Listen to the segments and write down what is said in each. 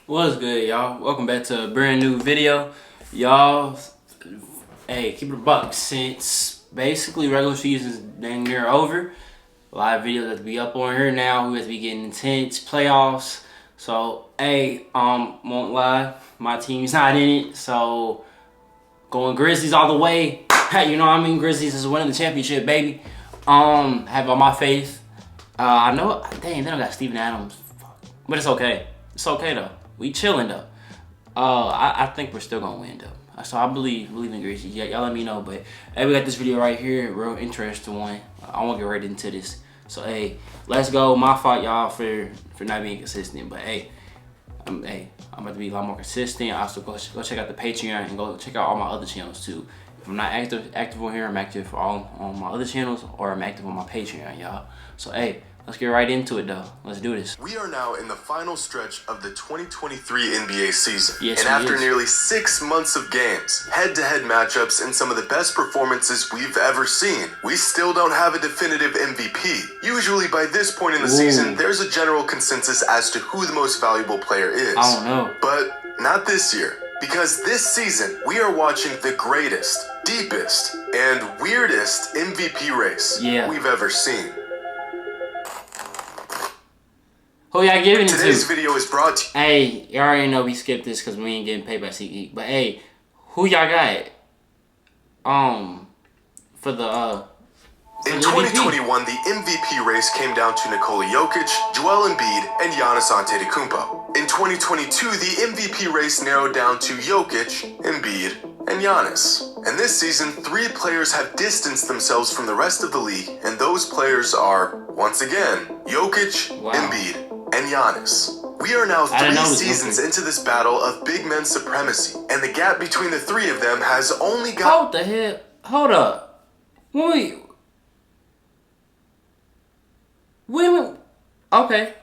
What's good, y'all? Welcome back to a brand new video. Y'all, hey, keep it a buck. Since basically regular season's dang near over, live videos have to be up on here now. We have to be getting intense playoffs. So, hey, won't lie, my team's not in it. So, going Grizzlies all the way. Hey, you know what I mean? Grizzlies is winning the championship, baby. Have all my faith. I know, dang, they don't got Steven Adams. But it's okay. It's okay, though. We chilling, though. I think we're still gonna win, though. So I believe in Grizzlies. Yeah, y'all let me know. But hey, we got this video right here, real interesting one. I want to get right into this. So hey, let's go. My fault, y'all, for not being consistent. But hey, I'm about to be a lot more consistent. Also go check out the Patreon and go check out all my other channels too. If I'm not active on here, I'm active on my other channels, or I'm active on my Patreon, y'all. So hey, let's get right into it, though. Let's do this. We are now in the final stretch of the 2023 NBA season. Yes, and after nearly 6 months of games, head-to-head matchups, and some of the best performances we've ever seen, we still don't have a definitive MVP. Usually by this point in the season, there's a general consensus as to who the most valuable player is. I don't know. But not this year. Because this season, we are watching the greatest, deepest, and weirdest MVP race we've ever seen. Who y'all giving it to? Today's video is brought to you. Hey, you already know we skipped this because we ain't getting paid by SeatGeek. But hey, who y'all got? For the In 2021, the MVP race came down to Nikola Jokic, Joel Embiid, and Giannis Antetokounmpo. In 2022, the MVP race narrowed down to Jokic, Embiid, and Giannis. And this season, 3 players have distanced themselves from the rest of the league, and those players are, once again, Jokic, Embiid, and Giannis. We are now 3 seasons into this battle of big men supremacy, and the gap between the 3 of them has only got— Hold the hell? Hold up. Wait. Okay.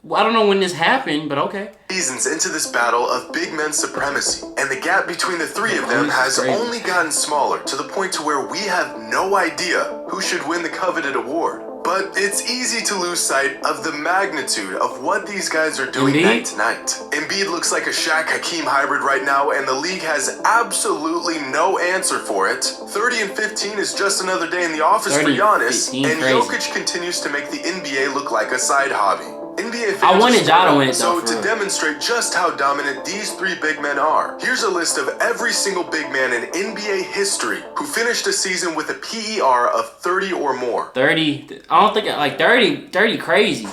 Well, I don't know when this happened, but okay. Seasons into this battle of big men supremacy, and the gap between the 3 of them has only gotten smaller, to the point to where we have no idea who should win the coveted award. But it's easy to lose sight of the magnitude of what these guys are doing night to night. Embiid looks like a Shaq-Hakeem hybrid right now, and the league has absolutely no answer for it. 30 and 15 is just another day in the office for Giannis, and Jokic continues to make the NBA look like a side hobby. NBA fans I wanted y'all to win it, though. So to demonstrate just how dominant these 3 big men are, here's a list of every single big man in NBA history who finished a season with a PER of 30 or more. 30? I don't think, like, 30 crazy.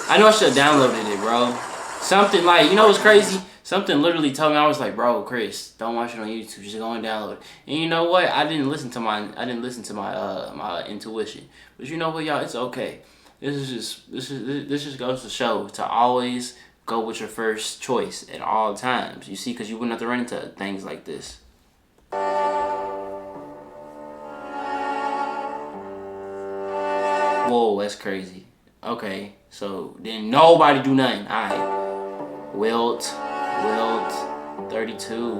I know I should have downloaded it, bro. Something like, you know what's crazy? Something literally told me, I was like, bro, Chris, don't watch it on YouTube, just go and download it. And you know what? I didn't listen to my my intuition. But you know what, y'all? It's okay. This just goes to show to always go with your first choice at all times. You see, because you wouldn't have to run into things like this. Whoa, that's crazy. Okay, so then nobody do nothing. All right, Wilt, 32.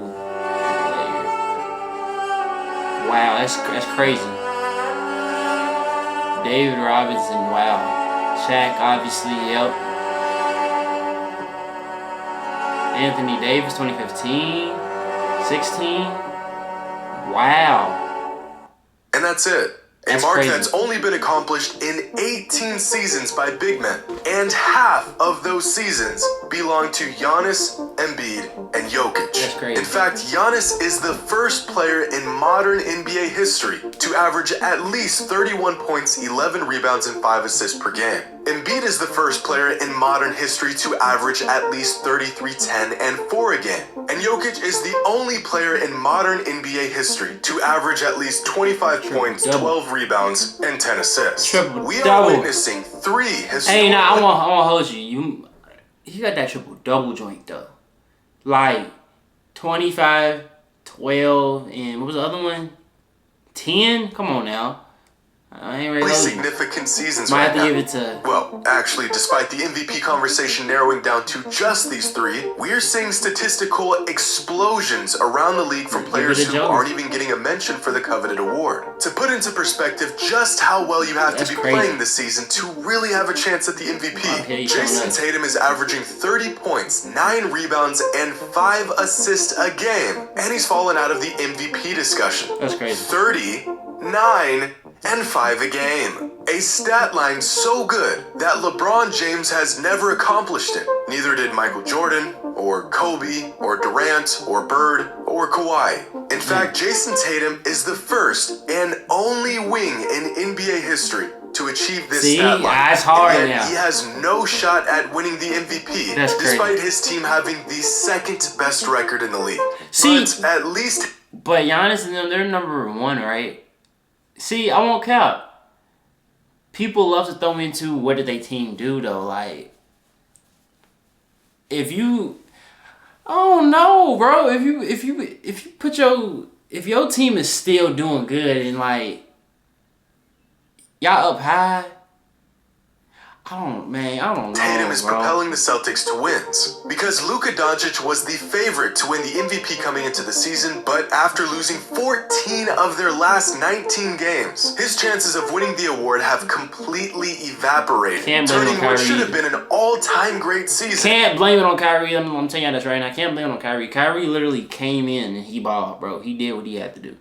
Wow, that's crazy. David Robinson, wow. Shaq, obviously, yep. Anthony Davis, 2015, 16. Wow. And that's it. A mark that's only been accomplished in 18 seasons by big men. And half of those seasons belong to Giannis, Embiid, and Jokic. That's crazy. In fact, Giannis is the first player in modern NBA history to average at least 31 points, 11 rebounds, and 5 assists per game. Embiid is the first player in modern history to average at least 33, 10, and 4 a game. And Jokic is the only player in modern NBA history to average at least 25 points, 12 rebounds, and 10 assists. We are witnessing 3 historic— Hey, now I want to hold you. You got that triple-double joint, though. Like, 25, 12, and what was the other one? 10? Come on now. I ain't ready significant seasons Might right have to now. give it to... Well, actually, despite the MVP conversation narrowing down to just these three, we're seeing statistical explosions around the league from players who aren't even getting a mention for the coveted award. To put into perspective just how well you have to be playing this season to really have a chance at the MVP, Jason Tatum is averaging 30 points, 9 rebounds, and 5 assists a game, and he's fallen out of the MVP discussion. That's crazy. 30, 9, and 5 a game. A stat line so good that LeBron James has never accomplished it. Neither did Michael Jordan, or Kobe, or Durant, or Bird, or Kawhi. In fact, Jason Tatum is the first and only wing in NBA history to achieve this stat line. That's hard now. He has no shot at winning the MVP, despite his team having the second best record in the league. But at least... But Giannis and them, they're number 1, right? See, I won't cap. People love to throw me into what did they team do though. Like, if you, oh no, bro. If your team is still doing good and like y'all up high, I don't know. Tatum is propelling the Celtics to wins because Luka Doncic was the favorite to win the MVP coming into the season, but after losing 14 of their last 19 games, his chances of winning the award have completely evaporated, turning what should have been an all-time great season. Can't blame it on Kyrie. I'm telling you this right now. Can't blame it on Kyrie. Kyrie literally came in and he balled, bro. He did what he had to do.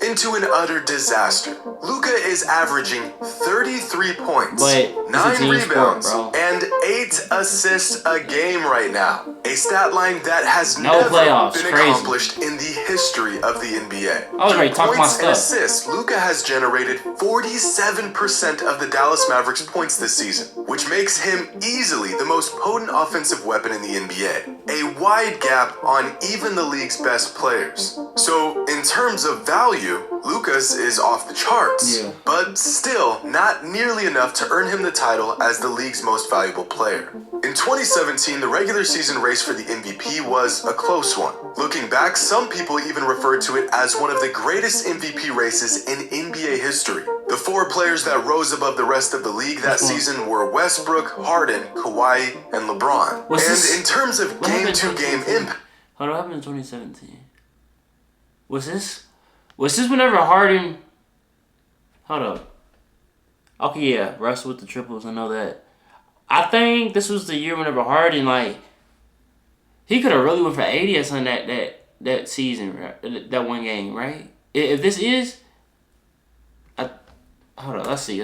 Into an utter disaster. Luka is averaging 33 points, 9 rebounds, and 8 assists a game right now. A stat line that has never been accomplished in the history of the NBA. I was ready to talk my stuff. And assists, Luka has generated 47% of the Dallas Mavericks' points this season, which makes him easily the most potent offensive weapon in the NBA. A wide gap on even the league's best players. So, in terms of value, Luka's is off the charts, but still not nearly enough to earn him the title as the league's most valuable player. In 2017, the regular season race for the MVP was a close one. Looking back, some people even referred to it as one of the greatest MVP races in NBA history. The 4 players that rose above the rest of the league that season were Westbrook, Harden, Kawhi, and LeBron. In terms of game-to-game impact... What happened in 2017? Was this whenever Harden... Hold up. Okay, yeah. Russell with the triples. I know that. I think this was the year whenever Harden, like... He could have really went for 80 or something that season. That one game, right? If this is... hold up. Let's see.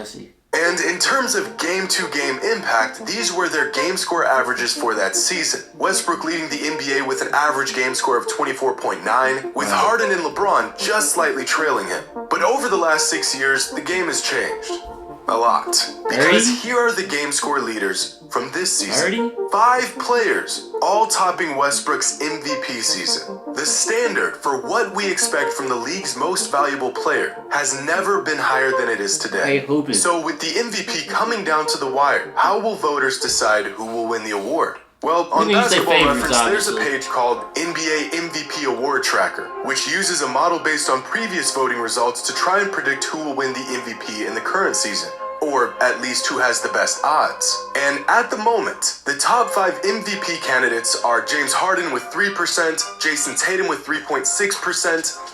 And in terms of game-to-game impact, these were their game score averages for that season. Westbrook leading the NBA with an average game score of 24.9, with Harden and LeBron just slightly trailing him. But over the last 6 years, the game has changed. A lot. Because here are the game score leaders from this season. 5 players, all topping Westbrook's MVP season. The standard for what we expect from the league's most valuable player has never been higher than it is today. So with the MVP coming down to the wire, how will voters decide who will win the award? Well, on Basketball Reference, there's a page called NBA MVP Award Tracker, which uses a model based on previous voting results to try and predict who will win the MVP in the current season. Or at least who has the best odds. And at the moment, the top 5 MVP candidates are James Harden with 3%, Jason Tatum with 3.6%,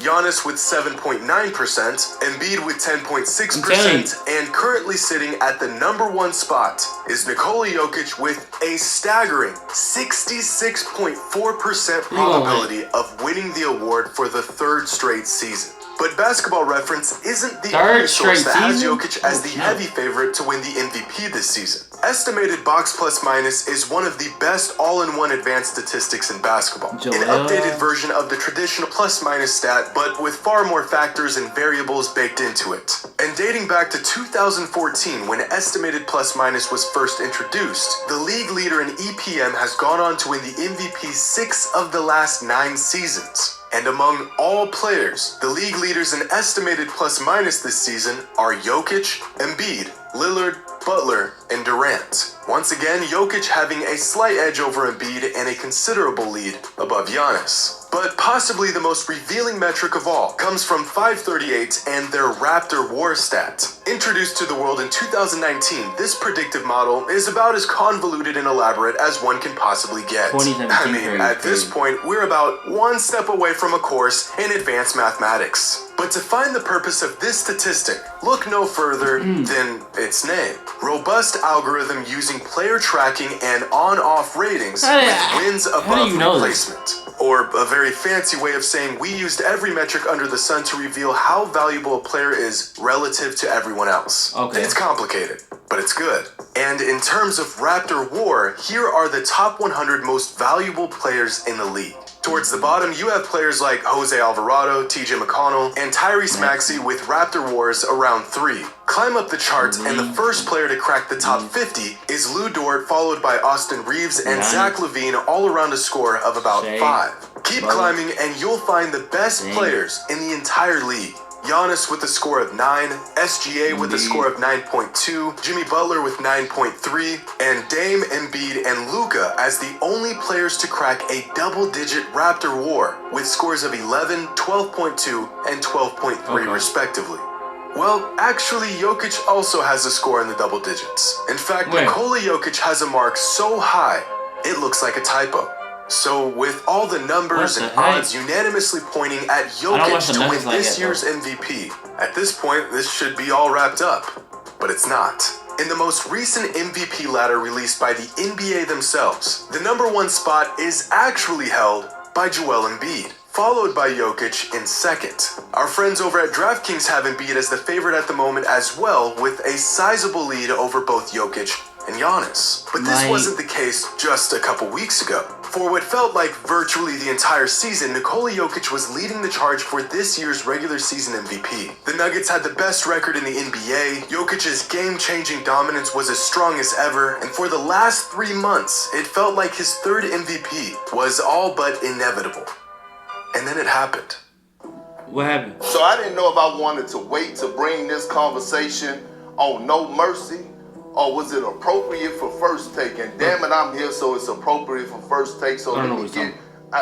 Giannis with 7.9%, Embiid with 10.6%, and currently sitting at the number 1 spot is Nikola Jokic with a staggering 66.4% probability of winning the award for the 3rd straight season. But Basketball Reference isn't the only source that has Jokic as the heavy favorite to win the MVP this season. Estimated box plus minus is one of the best all-in-one advanced statistics in basketball. An updated version of the traditional plus minus stat, but with far more factors and variables baked into it. And dating back to 2014, when estimated plus minus was first introduced, the league leader in EPM has gone on to win the MVP 6 of the last 9 seasons. And among all players, the league leaders in estimated plus minus this season are Jokic, Embiid, Lillard, Butler, and Durant. Once again, Jokic having a slight edge over Embiid and a considerable lead above Giannis. But possibly the most revealing metric of all comes from 538 and their Raptor War stat. Introduced to the world in 2019, this predictive model is about as convoluted and elaborate as one can possibly get. I mean, at this point, we're about one step away from a course in advanced mathematics. But to find the purpose of this statistic, look no further than its name. Robust algorithm using player tracking and on-off ratings with wins above replacement. Or a very fancy way of saying we used every metric under the sun to reveal how valuable a player is relative to everyone else. Okay. It's complicated, but it's good. And in terms of Raptor War, here are the top 100 most valuable players in the league. Towards the bottom, you have players like Jose Alvarado, TJ McConnell, and Tyrese Maxey with Raptor Wars around 3. Climb up the charts, and the first player to crack the top 50 is Lou Dort, followed by Austin Reeves and Zach LaVine, all around a score of about 5. Keep climbing, and you'll find the best players in the entire league. Giannis with a score of 9, SGA with a score of 9.2, Jimmy Butler with 9.3, and Dame, Embiid, and Luka as the only players to crack a double-digit Raptor War with scores of 11, 12.2, and 12.3 respectively. Well, actually, Jokic also has a score in the double digits. In fact, Nikola Jokic has a mark so high, it looks like a typo. So, with all the numbers and odds unanimously pointing at Jokic to win this year's MVP, at this point, this should be all wrapped up. But it's not. In the most recent MVP ladder released by the NBA themselves, the number 1 spot is actually held by Joel Embiid, followed by Jokic in second. Our friends over at DraftKings have Embiid as the favorite at the moment as well, with a sizable lead over both Jokic and Giannis. But this wasn't the case just a couple weeks ago. For what felt like virtually the entire season, Nikola Jokic was leading the charge for this year's regular season MVP. The Nuggets had the best record in the NBA, Jokic's game-changing dominance was as strong as ever, and for the last 3 months, it felt like his third MVP was all but inevitable. And then it happened. What happened? So I didn't know if I wanted to wait to bring this conversation on No Mercy, or was it appropriate for First Take? And damn it, I'm here, so it's appropriate for First Take. So let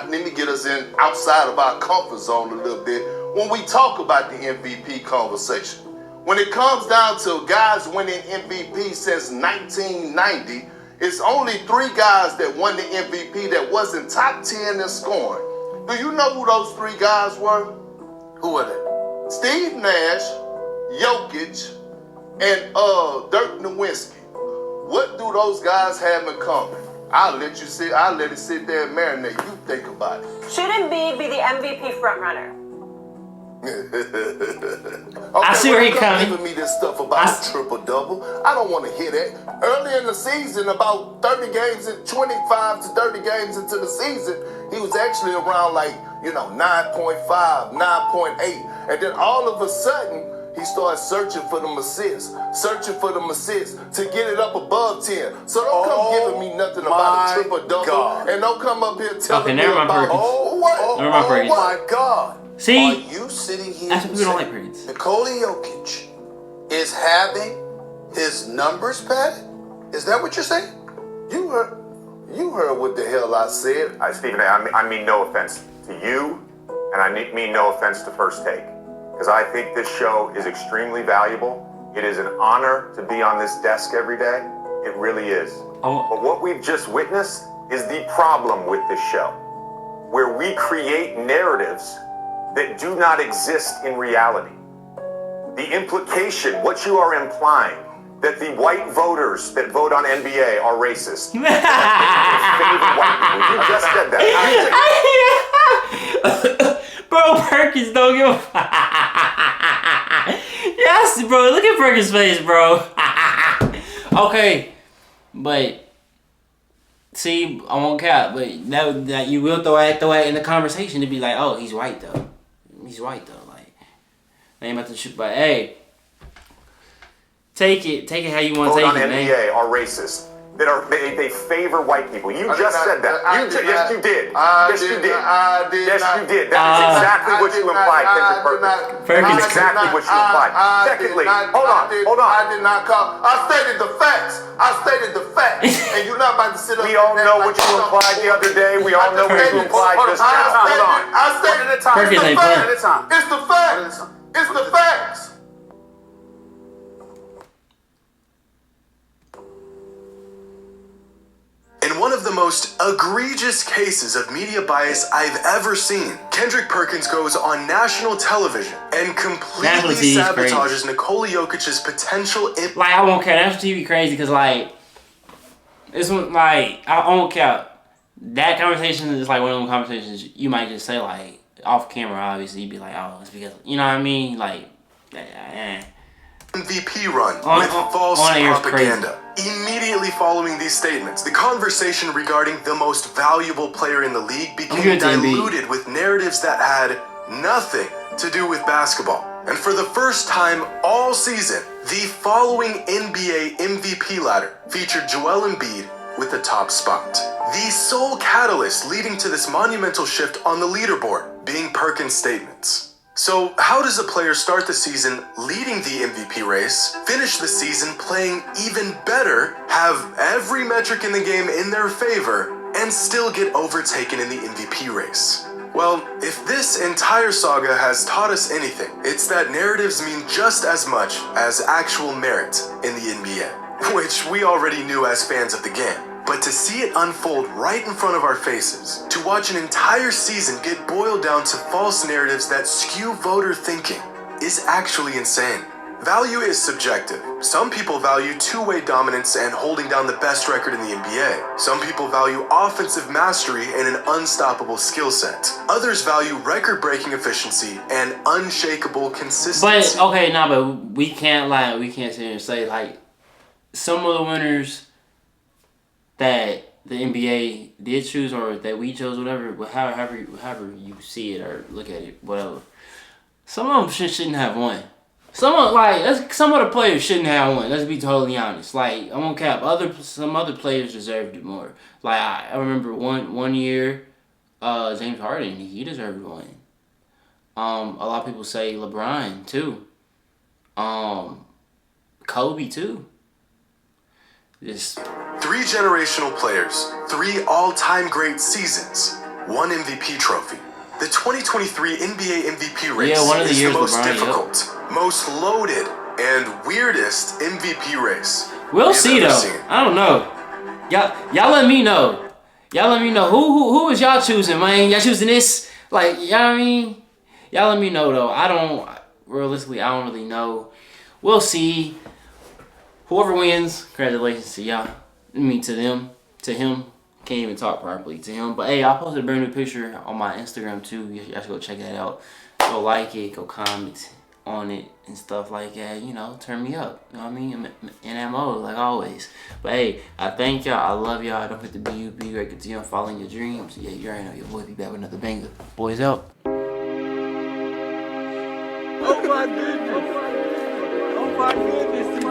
me get us in outside of our comfort zone a little bit when we talk about the MVP conversation. When it comes down to guys winning MVP since 1990, it's only 3 guys that won the MVP that wasn't top 10 in scoring. Do you know who those 3 guys were? Who were they? Steve Nash, Jokic, and Dirk Nowitzki. What do those guys have in common? I'll let it sit there and marinate. You think about it. Should Embiid be the MVP frontrunner? I see where he's coming. Giving me this stuff about triple-double. I don't want to hear that. Early in the season, about 30 games, 25 to 30 games into the season, he was actually around 9.5, 9.8. And then all of a sudden, he started searching for them assists to get it up above 10. So don't come giving me nothing about a triple-double. And don't come up here telling me about, Perkins. My God. See? Are you sitting here That's what people don't like Perkins. Nikola Jokic is having his numbers padded? Is that what you're saying? You heard what the hell I said. Stephen, I mean no offense to you, and I mean no offense to First Take, because I think this show is extremely valuable. It is an honor to be on this desk every day. It really is. But what we've just witnessed is the problem with this show, where we create narratives that do not exist in reality. The implication, what you are implying, that the white voters that vote on NBA are racist. You just said that. Bro, Perkins don't give a Yes, bro, look at Perkins' face, bro. Okay, but see, I won't cap, but that you will throw it in the conversation to be like, oh, he's white though. He's white though. Like, I ain't about to shoot, but hey, take it how you want to take it, man. NBA are racist. that are they favor white people. You just said that. Yes, you did. Yes, you did. Yes, you did. That is exactly what you implied, Kendrick Perkins. That's exactly what you implied. Secondly, hold on. I did not call. I stated the facts. And you're not about to sit up. We all know what you implied the other day. We all know what you implied just now. Hold on. I stated the time. It's the facts. It's the facts. In one of the most egregious cases of media bias I've ever seen, Kendrick Perkins goes on national television and completely sabotages Nikola Jokic's potential impact. Like, I won't care. National TV crazy because, like, this one, like, I won't care. That conversation is like one of those conversations you might just say, like, off camera, obviously. You'd be like, oh, it's because, you know what I mean? Like, MVP run with false propaganda. Immediately following these statements, the conversation regarding the most valuable player in the league became diluted with narratives that had nothing to do with basketball. And for the first time all season, the following NBA MVP ladder featured Joel Embiid with the top spot. The sole catalyst leading to this monumental shift on the leaderboard being Perkins' statements. So how does a player start the season leading the MVP race, finish the season playing even better, have every metric in the game in their favor, and still get overtaken in the MVP race? Well, if this entire saga has taught us anything, it's that narratives mean just as much as actual merit in the NBA, which we already knew as fans of the game. But to see it unfold right in front of our faces, to watch an entire season get boiled down to false narratives that skew voter thinking, is actually insane. Value is subjective. Some people value two-way dominance and holding down the best record in the NBA. Some people value offensive mastery and an unstoppable skill set. Others value record-breaking efficiency and unshakable consistency. But, okay, but we can't lie. We can't sit here and say, like, some of the winners that the NBA did choose or that we chose, whatever, however you see it or look at it, whatever. Some of them shouldn't have won. Some of the players shouldn't have won. Let's be totally honest. Like, I won't cap. Some other players deserved it more. Like, I remember one year, James Harden, he deserved to win. A lot of people say LeBron too. Kobe too. Just 3 generational players, 3 all-time great seasons, 1 MVP trophy. The 2023 NBA MVP race is the most difficult, most loaded, and weirdest MVP race. We'll see though. I don't know. Y'all let me know. Y'all let me know who is y'all choosing, man. Y'all choosing this? Like, you know what I mean? Y'all let me know though. Realistically, I don't really know. We'll see. Whoever wins, congratulations to y'all. I mean, to him. Can't even talk properly to him. But hey, I posted a brand new picture on my Instagram too. Y'all should go check that out. Go like it, go comment on it and stuff like that. You know, turn me up. You know what I mean? I'm in that mode, like always. But hey, I thank y'all. I love y'all. Don't forget to be great. Continue on following your dreams. Yeah, you already know your boy be back with another banger. Boys out. Oh my goodness. Oh my goodness.